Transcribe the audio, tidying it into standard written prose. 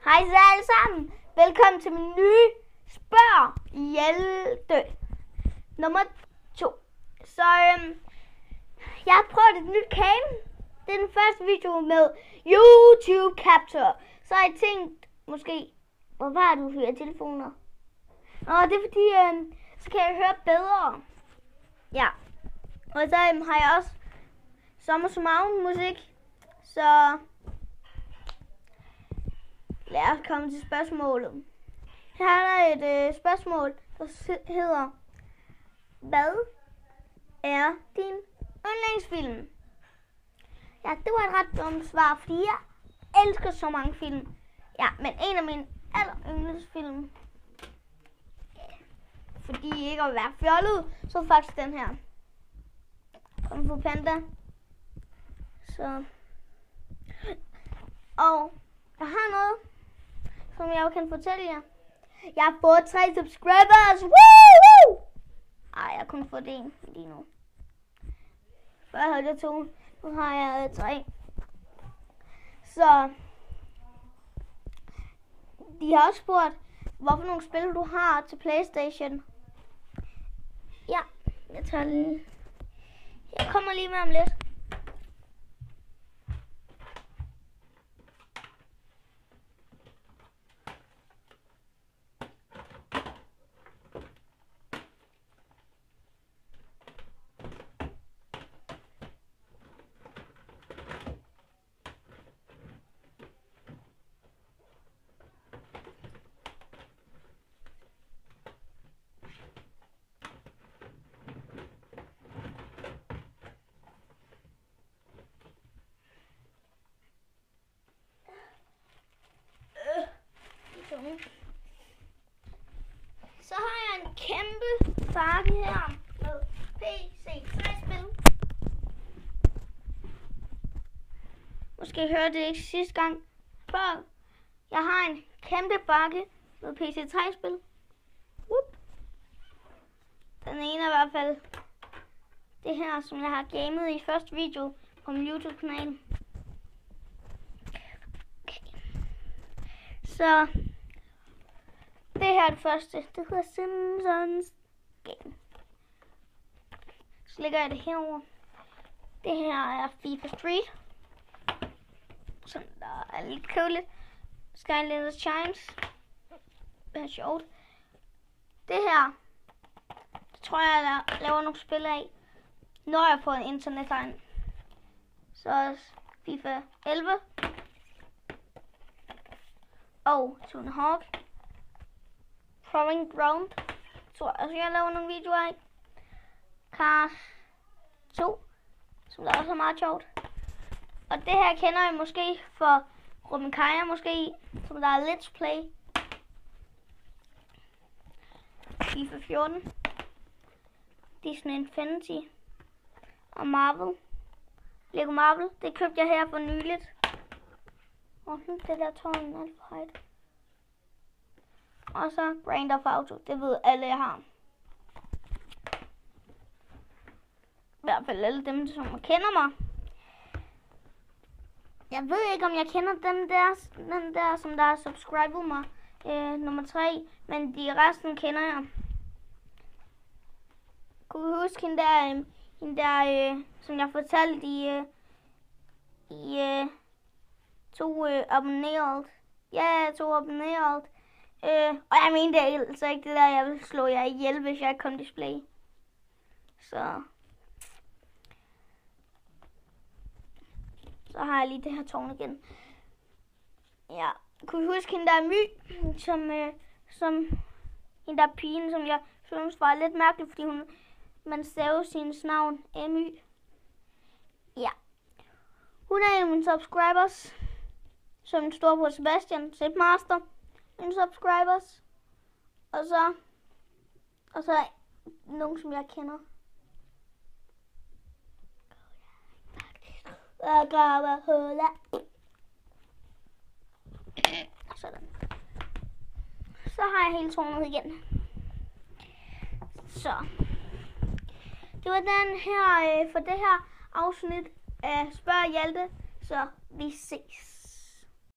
Hej så alle sammen. Velkommen til min nye Spørg Hjalte nummer 2. Så jeg har prøvet et nyt cam. Det er den første video med YouTube Capture. Så har jeg tænkt, måske, hvorfor har du høretelefoner? Det er fordi, så kan jeg høre bedre. Ja. Og så har jeg også sommer musik. Så lad os komme til spørgsmålet. Her er der et spørgsmål, der hedder: hvad er din yndlingsfilm? Ja, det var et ret dumt svar, fordi jeg elsker så mange film. Ja, men en af mine yndlingsfilm, fordi ikke at være fjollet, så er faktisk den her. Kung Fu Panda. Så. Og jeg har noget, som jeg kan fortælle jer. Jeg har fået 3 subscribers. Woo! Ej, jeg har kun fået 1 lige nu. Før havde jeg 2. Nu har jeg 3. Så de har også spurgt, hvorfor nogle spil du har til PlayStation. Ja, jeg tager lige. Jeg kommer lige med om lidt. Så har jeg en kæmpe bakke her med PC3-spil. Måske hørte det ikke sidste gang før. Jeg har en kæmpe bakke med PC3-spil. Den ene er i hvert fald det her, som jeg har gamet i første video på min YouTube-kanal. Så det her er det første. Det hedder Simpsons Game. Så lægger jeg det herover. Det her er FIFA Street. Sådan der er lidt kedeligt. Skylanders Chimes. Det er sjovt. Det her, det tror jeg, jeg laver nogle spil af, når jeg får en internettegn. Så FIFA 11. Og Tony Hawk. Proving Ground. Tror jeg også, jeg laver nogle videoer af. Cars 2. Som der også er meget sjovt. Og det her kender jeg måske for Ruben Kaja måske. Som der er Let's Play. FIFA 14. Disney Infinity. Og Marvel. Lego Marvel. Det købte jeg her for nyligt. Og det der tårn er alt for højt. Og så Grand Theft Auto. Det ved alle, jeg har. I hvert fald alle dem, som kender mig. Jeg ved ikke, om jeg kender den der som der har subscribet mig. Nummer 3. Men de resten kender jeg. Kunne du huske hende der, som jeg fortalte i 2 abonneret. Ja, 2 abonneret. Og jeg mente altså ikke det der, jeg vil slå jer ihjel, hvis jeg ikke kom display. Så har jeg lige det her tårn igen. Ja, kunne du huske hende der My, som hende der pigen, som jeg synes var lidt mærkeligt, fordi man staver sin navn My. Ja. Hun er en af mine subscribers. Som en storbror Sebastian, Zipmaster, mine subscribers. Og så nogen, som jeg kender. Sådan. Så har jeg hele tårnet igen. Så det var den her for det her afsnit af Spørg Hjalte. Så vi ses.